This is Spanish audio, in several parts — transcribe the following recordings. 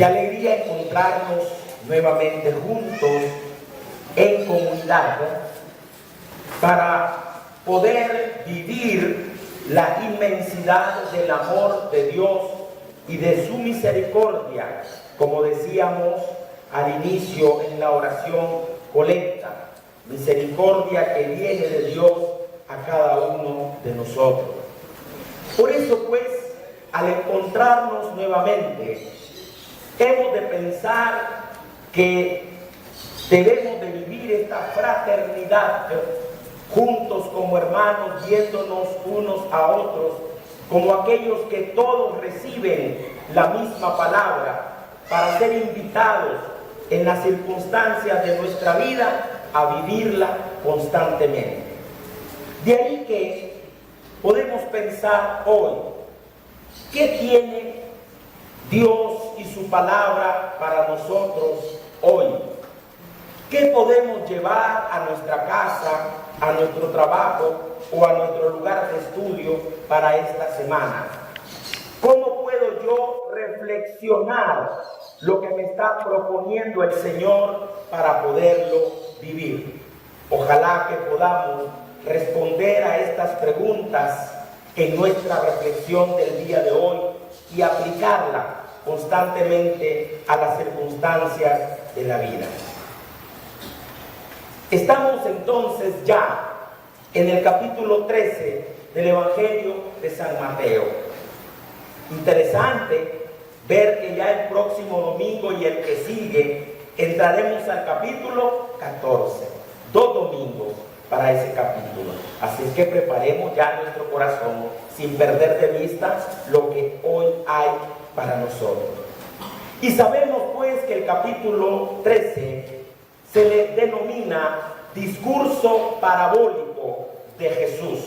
Qué alegría encontrarnos nuevamente juntos en comunidad, ¿no?, para poder vivir la inmensidad del amor de Dios y de su misericordia, como decíamos al inicio en la oración colecta, misericordia que viene de Dios a cada uno de nosotros. Por eso, pues, al encontrarnos nuevamente, hemos de pensar que debemos de vivir esta fraternidad juntos como hermanos, viéndonos unos a otros, como aquellos que todos reciben la misma palabra, para ser invitados en las circunstancias de nuestra vida a vivirla constantemente. De ahí que podemos pensar hoy, ¿qué tiene Dios y su palabra para nosotros hoy? ¿Qué podemos llevar a nuestra casa, a nuestro trabajo o a nuestro lugar de estudio para esta semana? ¿Cómo puedo yo reflexionar lo que me está proponiendo el Señor para poderlo vivir? Ojalá que podamos responder a estas preguntas en nuestra reflexión del día de hoy y aplicarla constantemente a las circunstancias de la vida. Estamos entonces ya en el capítulo 13 del Evangelio de San Mateo. Interesante ver que ya el próximo domingo y el que sigue entraremos al capítulo 14. 2 domingos para ese capítulo. Así es que preparemos ya nuestro corazón sin perder de vista lo que hoy hay para nosotros. Y sabemos pues que el capítulo 13 se le denomina discurso parabólico de Jesús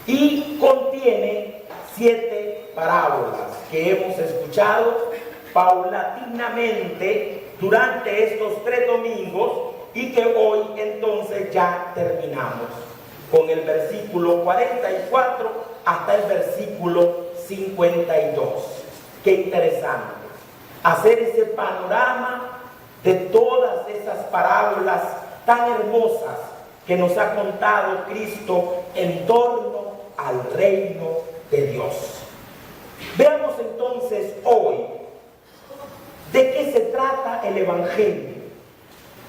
y contiene 7 parábolas que hemos escuchado paulatinamente durante estos 3 domingos y que hoy entonces ya terminamos con el versículo 44 hasta el versículo 52. Qué interesante hacer ese panorama de todas esas parábolas tan hermosas que nos ha contado Cristo en torno al reino de Dios. Veamos entonces hoy de qué se trata el Evangelio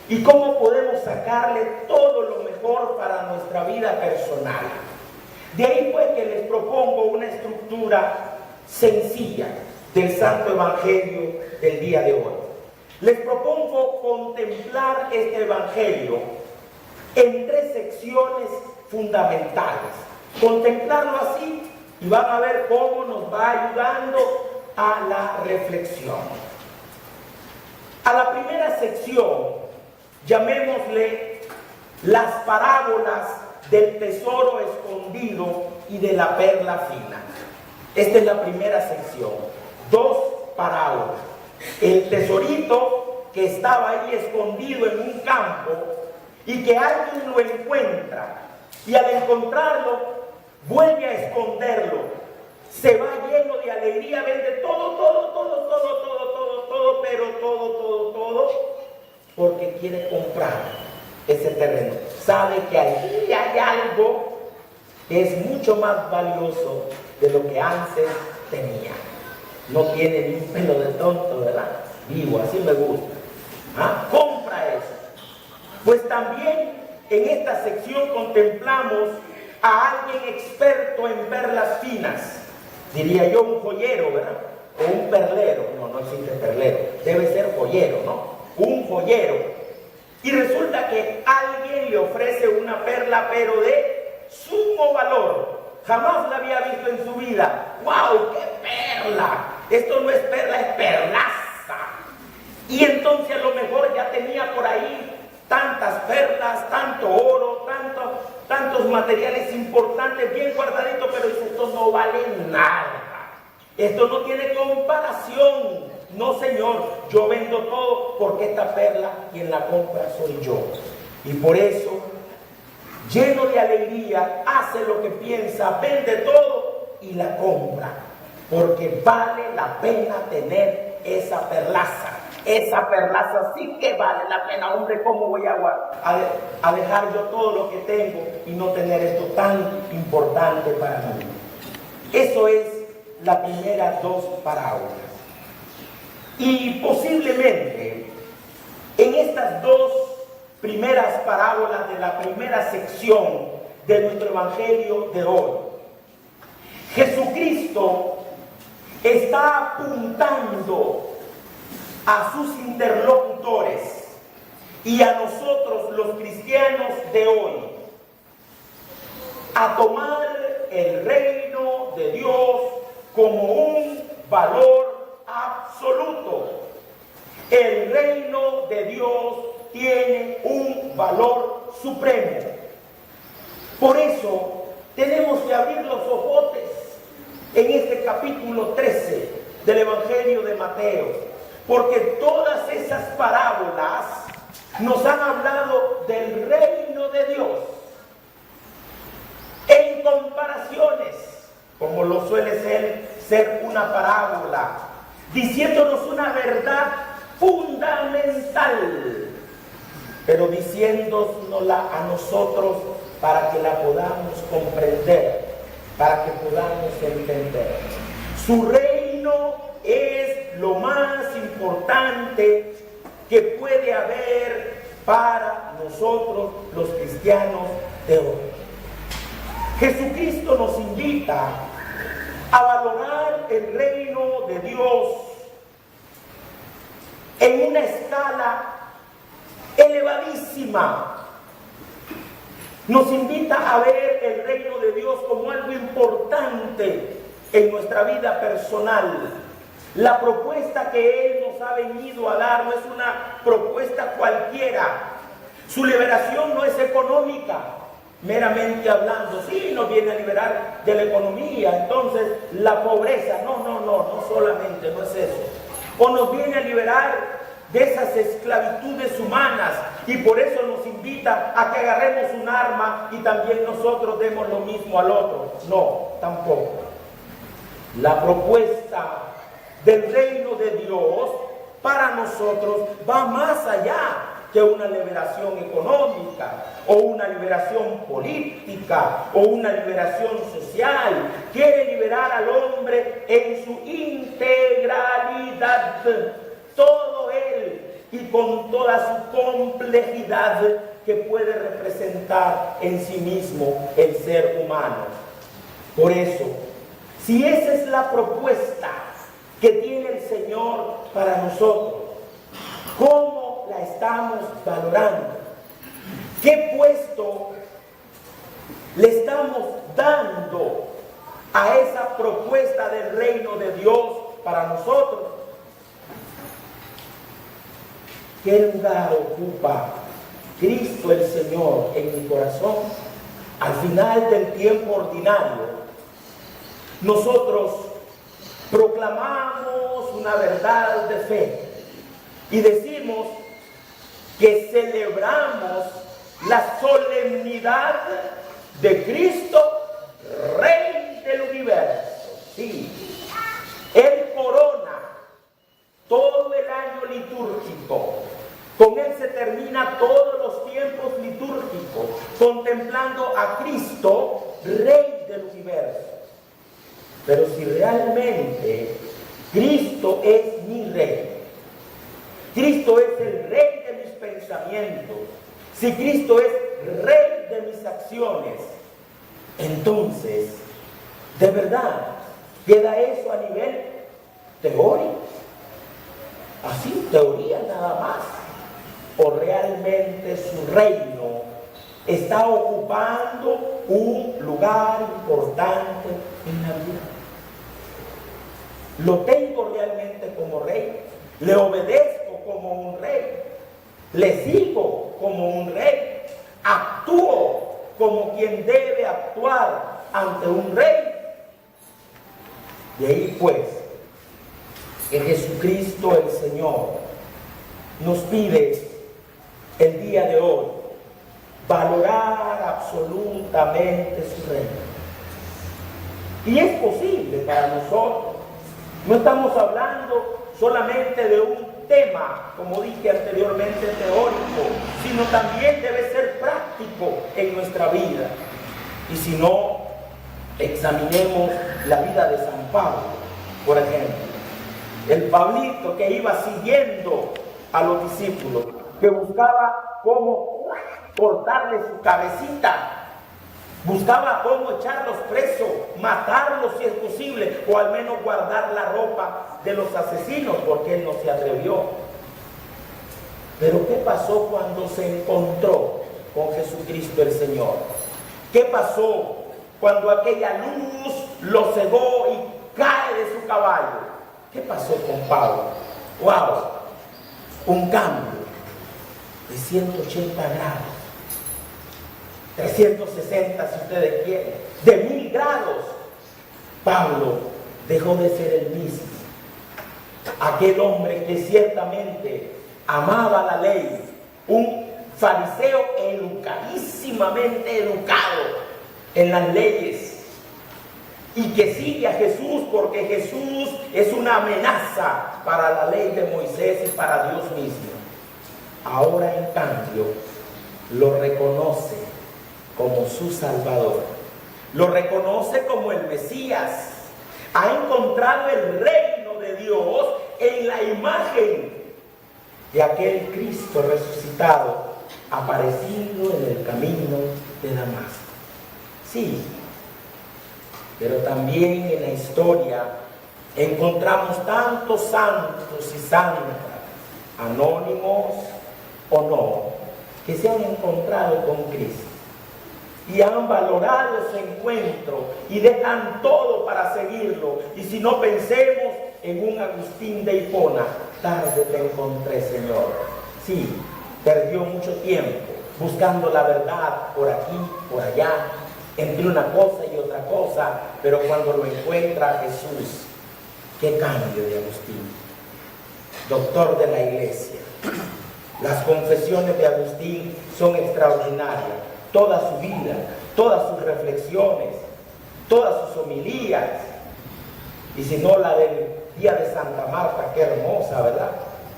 y cómo podemos sacarle todo lo mejor para nuestra vida personal. De ahí pues que les propongo una estructura sencilla del Santo Evangelio del día de hoy. Les propongo contemplar este Evangelio en 3 secciones fundamentales. Contemplarlo así y van a ver cómo nos va ayudando a la reflexión. A la primera sección, llamémosle las parábolas del tesoro escondido y de la perla fina. Esta es la primera sección. 2 parábolas. El tesorito que estaba ahí escondido en un campo y que alguien lo encuentra y al encontrarlo vuelve a esconderlo, se va lleno de alegría, vende todo, pero todo, porque quiere comprar ese terreno. Sabe que allí hay algo que es mucho más valioso de lo que antes tenía. No tiene ni un pelo de tonto, ¿verdad? Vivo, así me gusta. Compra eso. Pues también en esta sección contemplamos a alguien experto en perlas finas. Diría yo un joyero, ¿verdad? O un perlero. No existe perlero. Debe ser joyero, ¿no? Un joyero. Y resulta que alguien le ofrece una perla, pero de sumo valor. Jamás la había visto en su vida. ¡Wow! ¡Qué perla! Esto no es perla, es perlaza. Y entonces a lo mejor ya tenía por ahí tantas perlas, tanto oro, tantos materiales importantes, bien guardaditos, pero dice, esto no vale nada. Esto no tiene comparación. No, señor, yo vendo todo porque esta perla quien la compra soy yo. Y por eso, lleno de alegría, hace lo que piensa, vende todo y la compra. Porque vale la pena tener esa perlaza. Esa perlaza sí que vale la pena, hombre, ¿cómo voy a dejar yo todo lo que tengo y no tener esto tan importante para mí? Eso es las primeras dos parábolas. Y posiblemente en estas dos primeras parábolas de la primera sección de nuestro evangelio de hoy, Jesucristo está apuntando a sus interlocutores y a nosotros los cristianos de hoy a tomar el reino de Dios como un valor absoluto. El reino de Dios tiene un valor supremo. Por eso tenemos que abrir los ojotes en este capítulo 13 del Evangelio de Mateo, porque todas esas parábolas nos han hablado del reino de Dios en comparaciones, como lo suele ser una parábola, diciéndonos una verdad fundamental, pero diciéndonosla a nosotros para que la podamos comprender, para que podamos entender. Su reino es lo más importante que puede haber para nosotros los cristianos de hoy. Jesucristo nos invita a valorar el reino de Dios en una escala elevadísima. Nos invita a ver el reino de Dios como algo importante en nuestra vida personal. La propuesta que Él nos ha venido a dar no es una propuesta cualquiera. Su liberación no es económica, meramente hablando. Sí, nos viene a liberar de la economía, entonces la pobreza. No solamente, no es eso. O nos viene a liberar de esas esclavitudes humanas y por eso nos invita a que agarremos un arma y también nosotros demos lo mismo al otro. No, tampoco. La propuesta del reino de Dios para nosotros va más allá que una liberación económica o una liberación política o una liberación social. Quiere liberar al hombre en su integralidad, todo él y con toda su complejidad que puede representar en sí mismo el ser humano. Por eso, si esa es la propuesta que tiene el Señor para nosotros, ¿cómo la estamos valorando? ¿Qué puesto le estamos dando a esa propuesta del reino de Dios para nosotros? ¿Qué lugar ocupa Cristo el Señor en mi corazón? Al final del tiempo ordinario, nosotros proclamamos una verdad de fe y decimos que celebramos la solemnidad de Cristo, Rey del universo. Sí, Él corona todo el año litúrgico. Con Él se termina todos los tiempos litúrgicos, contemplando a Cristo, Rey del universo. Pero si realmente Cristo es mi Rey, Cristo es el Rey de mis pensamientos, si Cristo es Rey de mis acciones, entonces, de verdad, queda eso a nivel teórico. Así, teoría nada más. O realmente su reino está ocupando un lugar importante en la vida. Lo tengo realmente como rey, le obedezco como un rey, le sigo como un rey, actúo como quien debe actuar ante un rey. De ahí pues que Jesucristo el Señor nos pide el día de hoy valorar absolutamente su reino. Y es posible para nosotros. No estamos hablando solamente de un tema, como dije anteriormente, teórico, sino también debe ser práctico en nuestra vida. Y si no, examinemos la vida de San Pablo, por ejemplo. El Pablito que iba siguiendo a los discípulos, que buscaba cómo cortarle su cabecita, buscaba cómo echarlos presos, matarlos si es posible, o al menos guardar la ropa de los asesinos, porque él no se atrevió. Pero ¿qué pasó cuando se encontró con Jesucristo el Señor? ¿Qué pasó cuando aquella luz lo cegó y cae de su caballo? ¿Qué pasó con Pablo? ¡Wow! Un cambio de 180 grados. 360 si ustedes quieren, de 1000 grados. Pablo dejó de ser el mismo. Aquel hombre que ciertamente amaba la ley, un fariseo educadísimamente educado en las leyes, y que sigue a Jesús porque Jesús es una amenaza para la ley de Moisés y para Dios mismo. Ahora en cambio lo reconoce como su Salvador, lo reconoce como el Mesías, ha encontrado el reino de Dios en la imagen de aquel Cristo resucitado aparecido en el camino de Damasco. Sí, pero también en la historia encontramos tantos santos y santas, anónimos o no, que se han encontrado con Cristo y han valorado ese encuentro y dejan todo para seguirlo. Y si no, pensemos en un Agustín de Hipona: tarde te encontré, Señor. Sí, perdió mucho tiempo buscando la verdad por aquí, por allá, entre una cosa y otra cosa, pero cuando lo encuentra Jesús, qué cambio de Agustín, doctor de la iglesia. Las confesiones de Agustín son extraordinarias. Toda su vida, todas sus reflexiones, todas sus homilías, y si no, la del día de Santa Marta, qué hermosa, ¿verdad?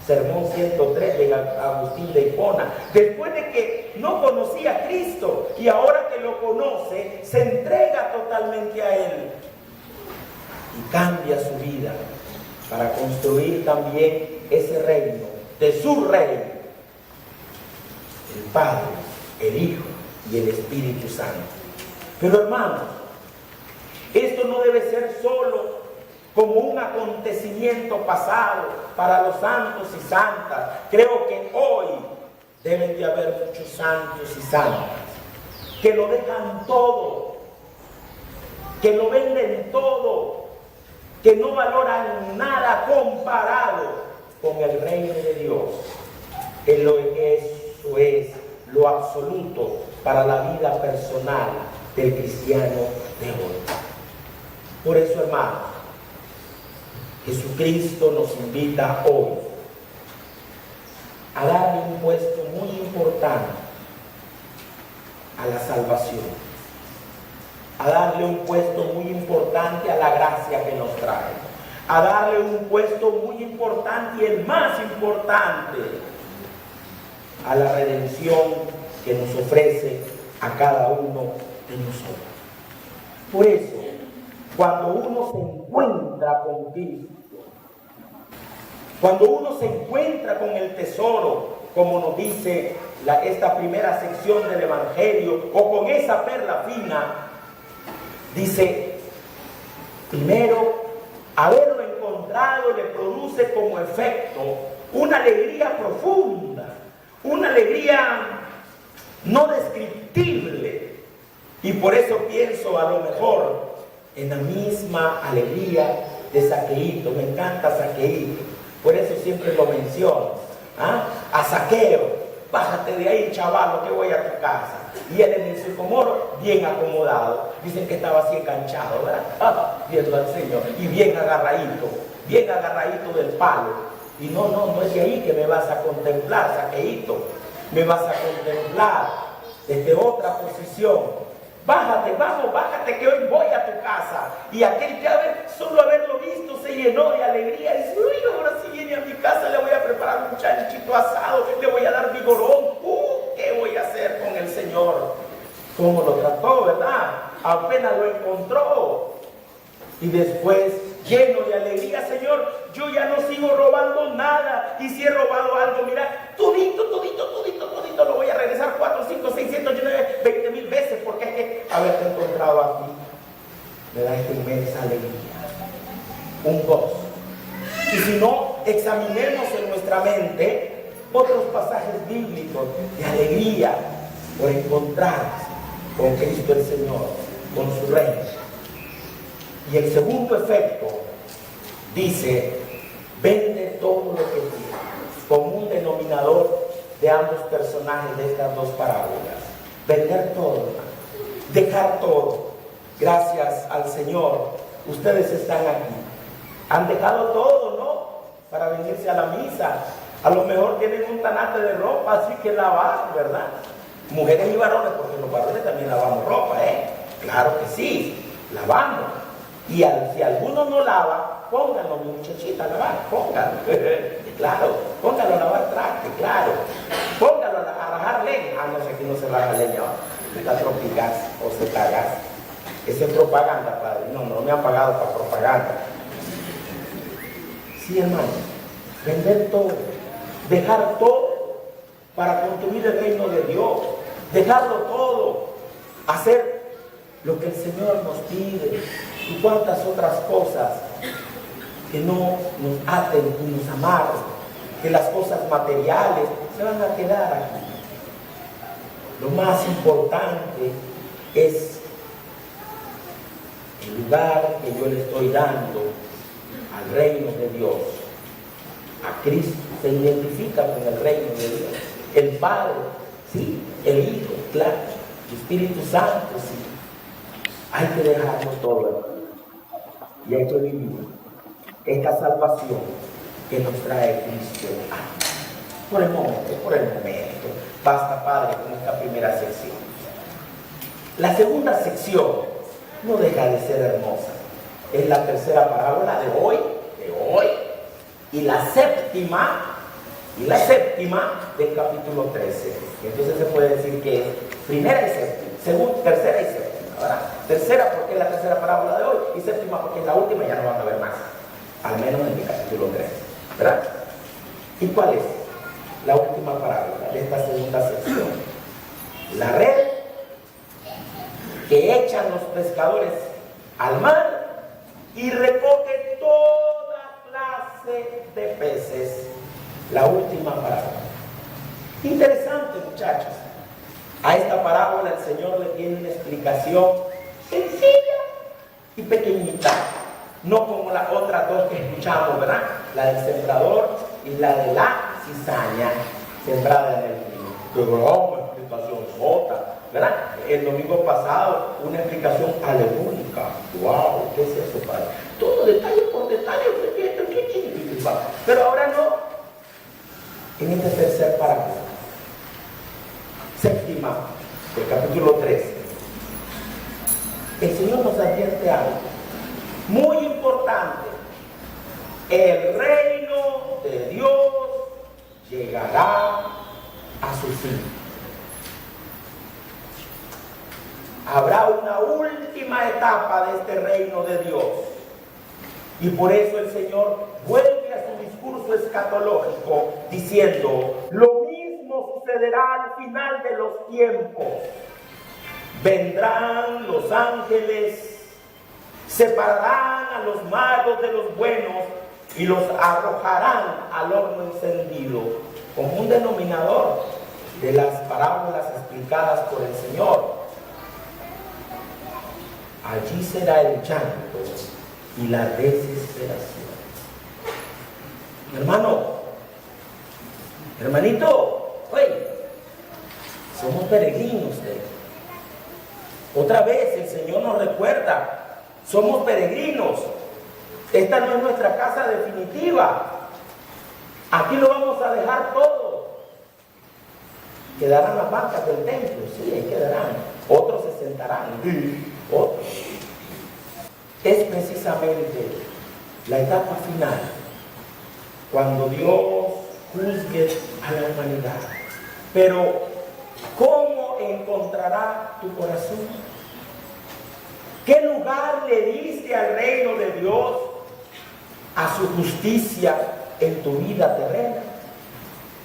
Sermón 103 de Agustín de Hipona. Después de que no conocía a Cristo y ahora que lo conoce, se entrega totalmente a Él y cambia su vida para construir también ese reino de su Rey, el Padre, el Hijo y el Espíritu Santo. Pero hermanos, esto no debe ser solo como un acontecimiento pasado para los santos y santas. Creo que hoy deben de haber muchos santos y santas que lo dejan todo, que lo venden todo, que no valoran nada comparado con el reino de Dios. Eso es lo absoluto para la vida personal del cristiano de hoy. Por eso, hermanos, Jesucristo nos invita hoy a darle un puesto muy importante a la salvación, a darle un puesto muy importante a la gracia que nos trae, a darle un puesto muy importante y el más importante a la redención que nos ofrece a cada uno de nosotros. Por eso, cuando uno se encuentra con Cristo, cuando uno se encuentra con el tesoro, como nos dice esta primera sección del Evangelio, o con esa perla fina, dice, primero, haberlo encontrado le produce como efecto una alegría profunda, una alegría no descriptible. Y por eso pienso a lo mejor en la misma alegría de Zaqueíto. Me encanta Zaqueíto, por eso siempre lo menciono. A Zaqueo: bájate de ahí, chaval, que voy a tu casa. Y él en el sicomoro, bien acomodado. Dicen que estaba así enganchado, ¿verdad? Viendo al Señor. Y bien agarradito del palo. Y no es de ahí que me vas a contemplar, Zaqueíto. Me vas a contemplar desde otra posición, bájate, vamos, bájate que hoy voy a tu casa. Y aquel que solo haberlo visto se llenó de alegría. Dice, uy, ahora si viene a mi casa le voy a preparar un chanchito asado, le voy a dar vigorón. ¿Qué voy a hacer con el Señor? ¿Cómo lo trató, verdad? Apenas lo encontró. Y después, lleno de alegría, Señor, yo ya no sigo robando nada. Y si he robado algo, mira, todito, lo voy a regresar 4, 5, 6, 7, 8, 9, 20 mil veces, porque es que haberte encontrado aquí me da esta inmensa alegría, un gozo. Y si no, examinemos en nuestra mente otros pasajes bíblicos de alegría por encontrarse con Cristo el Señor, con su reino. Y el segundo efecto dice, vende todo lo que tienes, como un denominador de ambos personajes de estas dos parábolas. Vender todo, dejar todo. Gracias al Señor, ustedes están aquí. Han dejado todo, ¿no? Para venirse a la misa. A lo mejor tienen un tanate de ropa, así que lavar, ¿verdad? Mujeres y varones, porque los varones también lavamos ropa, ¿eh? Claro que sí, lavamos. Y si alguno no lava, pónganlo, mi muchachita, a lavar, pónganlo. Claro, póngalo a lavar traste, claro. Póngalo a rajar leña. Ah, no sé, aquí no se raja leña, está tropigas o se cagas. Esa es propaganda, padre. No me han pagado para propaganda. Sí, hermano, vender todo, dejar todo para construir el reino de Dios, dejarlo todo, hacer lo que el Señor nos pide y cuantas otras cosas que no nos aten y nos amarren, que las cosas materiales se van a quedar aquí. Lo más importante es el lugar que yo le estoy dando al reino de Dios. A Cristo se identifica con el reino de Dios. El Padre, sí, el Hijo, claro, el Espíritu Santo, sí. Hay que dejarlo todo, hermano. Y hay que vivir esta salvación que nos trae Cristo. Por el momento. Basta, Padre, con esta primera sección. La segunda sección no deja de ser hermosa. Es la tercera parábola de hoy, y la séptima del capítulo 13. Entonces se puede decir que es primera y séptima, tercera y séptima, ¿verdad? Tercera porque es la tercera parábola de hoy, y séptima porque es la última y ya no van a ver más, al menos en el capítulo 13, ¿verdad? ¿Y cuál es la última parábola de esta segunda sección? La red que echan los pescadores al mar y recoge toda clase de peces. La última parábola. Interesante, muchachos. A esta parábola el Señor le tiene una explicación sencilla y pequeñita, no como las otras dos que escuchamos, ¿verdad? La del sembrador y la de la cizaña sembrada en el trigo. ¡Qué gran explicación sota! ¿Verdad? El domingo pasado, una explicación alegórica. ¡Wow! ¿Qué es eso, padre? Todo detalle por detalle. Pero ahora no. En esta tercera parábola, séptima del capítulo 13, el Señor nos advierte algo muy importante. El reino de Dios llegará a su fin. Habrá una última etapa de este reino de Dios. Y por eso el Señor vuelve a su discurso escatológico diciendo, lo mismo sucederá al final de los tiempos. Vendrán los ángeles, separarán a los malos de los buenos y los arrojarán al horno encendido, como un denominador de las parábolas explicadas por el Señor. Allí será el llanto y la desesperación. Hermanito, oye, somos peregrinos. Otra vez el Señor nos recuerda, somos peregrinos. Esta no es nuestra casa definitiva. Aquí lo vamos a dejar todo. Quedarán las bancas del templo, sí, ahí quedarán. Otros se sentarán aumentarán. Otros. Es precisamente la etapa final, cuando Dios juzgue a la humanidad. Pero, ¿cómo encontrará tu corazón? ¿Qué lugar le diste al reino de Dios, a su justicia en tu vida terrena?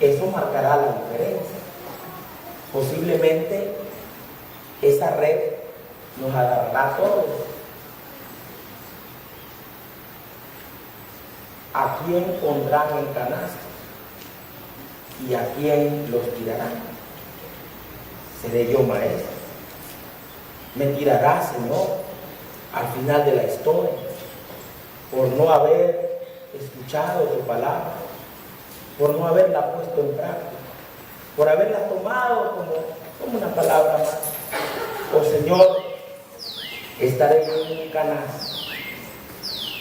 Eso marcará la diferencia. Posiblemente esa red nos agarrará a todos. ¿A quién pondrán en canastos? ¿Y a quién los tirarán? ¿Seré yo maestro? ¿Me tirará, Señor, al final de la historia por no haber escuchado tu palabra, por no haberla puesto en práctica, por haberla tomado como una palabra más? Oh Señor, estaré yo en un canasto,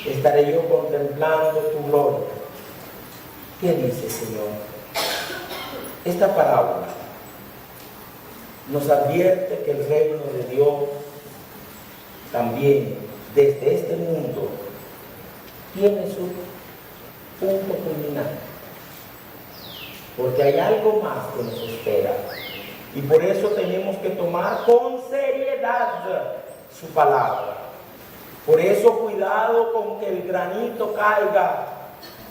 estaré yo contemplando tu gloria. ¿Qué dice, Señor? Esta parábola nos advierte que el reino de Dios también desde este mundo tiene su punto culminante, porque hay algo más que nos espera, y por eso tenemos que tomar con seriedad su palabra. Por eso cuidado con que el granito caiga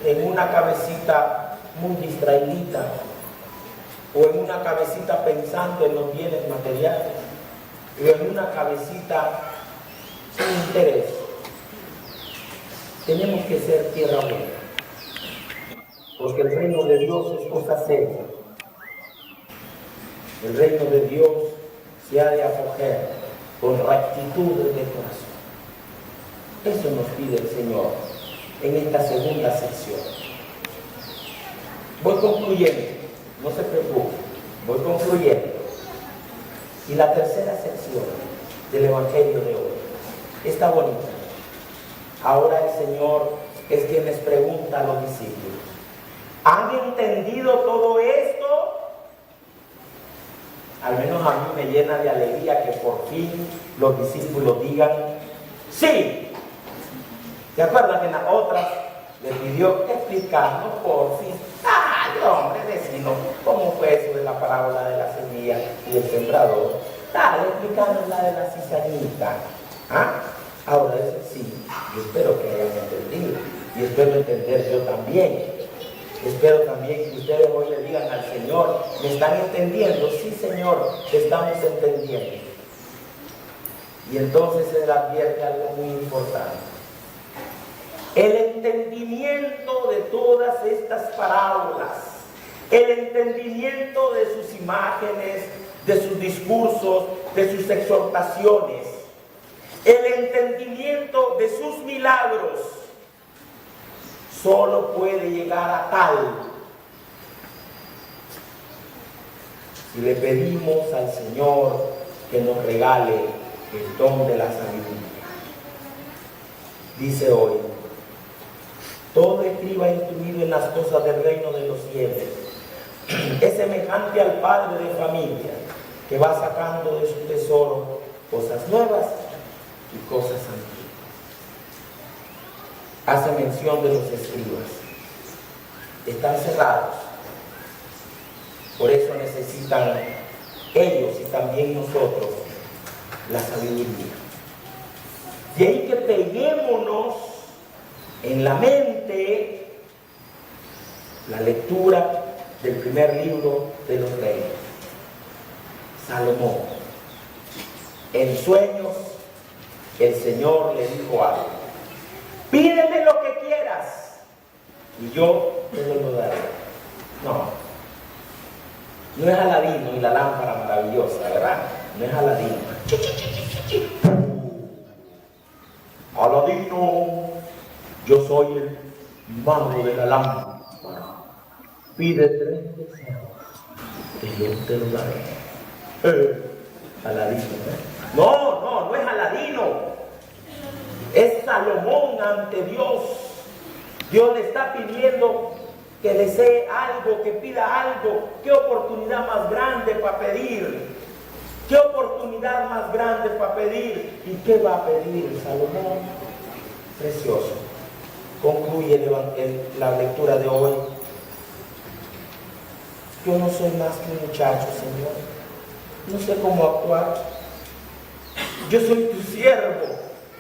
en una cabecita muy distraída, o en una cabecita pensando en los bienes materiales, o en una cabecita sin interés. Tenemos que ser tierra buena, porque el reino de Dios es cosa seria. El reino de Dios se ha de acoger con rectitud de corazón. Eso nos pide el Señor en esta segunda sección. Voy concluyendo. No se preocupe, voy concluyendo. Y la tercera sección del Evangelio de hoy está bonita. Ahora el Señor es quien les pregunta a los discípulos: ¿han entendido todo esto? Al menos a mí me llena de alegría que por fin los discípulos digan sí. ¿Se acuerdan que en las otras les pidió explicarnos por fin? ¡Ay, hombre, vecino! ¿Cómo fue eso de la parábola de la semilla y el sembrador? Dale, explicarnos la de la cizañita. ¿Ah? Ahora eso sí, yo espero que hayan entendido, y espero entender yo también. Espero también que ustedes hoy le digan al Señor: ¿me están entendiendo? Sí, Señor, te estamos entendiendo. Y entonces se le advierte algo muy importante. El entendimiento de todas estas parábolas, el entendimiento de sus imágenes, de sus discursos, de sus exhortaciones, el entendimiento de sus milagros, solo puede llegar a tal si le pedimos al Señor que nos regale el don de la sabiduría. Dice hoy: todo escriba instruido en las cosas del reino de los cielos es semejante al padre de familia que va sacando de su tesoro cosas nuevas y cosas antiguas. Hace mención de los escribas. Están cerrados. Por eso necesitan ellos y también nosotros la sabiduría. De ahí que peguémonos en la mente la lectura del primer libro de los Reyes. Salomón. En sueños, el Señor le dijo algo: pídeme lo que quieras y yo te lo daré. No es Aladino y la lámpara maravillosa, ¿verdad? No es Aladino. Aladino, yo soy el mago de la lámpara. Pide 3 deseos y yo te lo daré. Aladino, ¿eh? No es Aladino. Es Salomón ante Dios. Dios le está pidiendo que desee algo, que pida algo. ¿Qué oportunidad más grande para pedir? ¿Qué oportunidad más grande para pedir? ¿Y qué va a pedir Salomón? Precioso. Concluye la lectura de hoy. Yo no soy más que un muchacho, Señor. No sé cómo actuar. Yo soy tu siervo.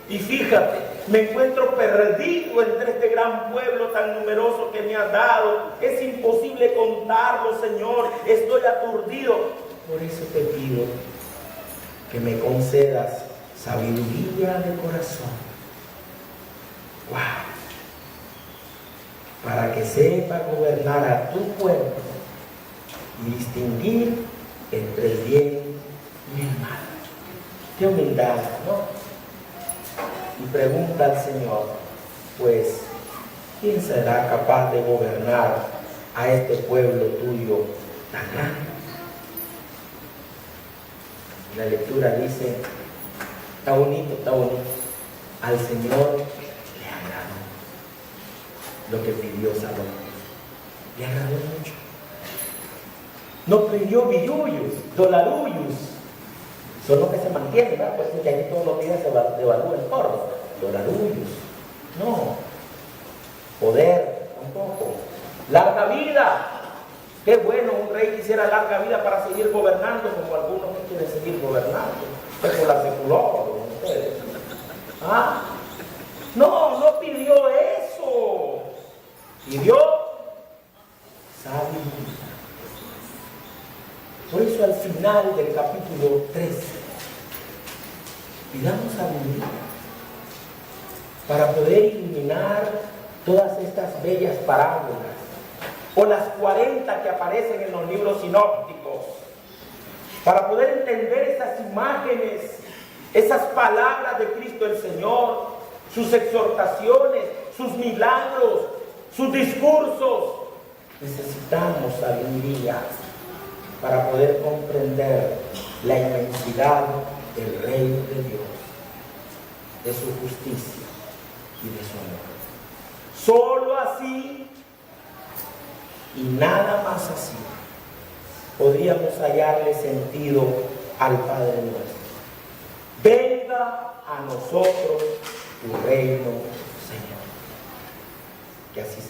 Y fíjate, me encuentro perdido entre este gran pueblo tan numeroso que me has dado. Es imposible contarlo, Señor. Estoy aturdido. Por eso te pido que me concedas sabiduría de corazón. ¡Wow! Para que sepa gobernar a tu pueblo y distinguir entre el bien y el mal. ¡Qué humildad!, ¿no? Y pregunta al Señor, pues, ¿quién será capaz de gobernar a este pueblo tuyo tan grande? La lectura dice, está bonito, al Señor le agradó lo que pidió Salomón, le agradó mucho. No pidió billuyos, dolaruyos, son los que se mantienen, ¿verdad? Pues que ahí todos los días se devalúa el oro, dolaruyos, no, poder tampoco, larga vida. Qué bueno un rey quisiera larga vida para seguir gobernando, como algunos que quieren seguir gobernando. Pero la secular, ustedes. ¿Ah? No pidió eso. Pidió sabiduría. Por eso al final del capítulo 13, pidamos sabiduría para poder iluminar todas estas bellas parábolas, o las 40 que aparecen en los libros sinópticos, para poder entender esas imágenes, esas palabras de Cristo el Señor, sus exhortaciones, sus milagros, sus discursos. Necesitamos sabiduría para poder comprender la inmensidad del reino de Dios, de su justicia y de su amor. Solo así y nada más así podríamos hallarle sentido al Padre nuestro. Venga a nosotros tu reino, Señor. Que así sea.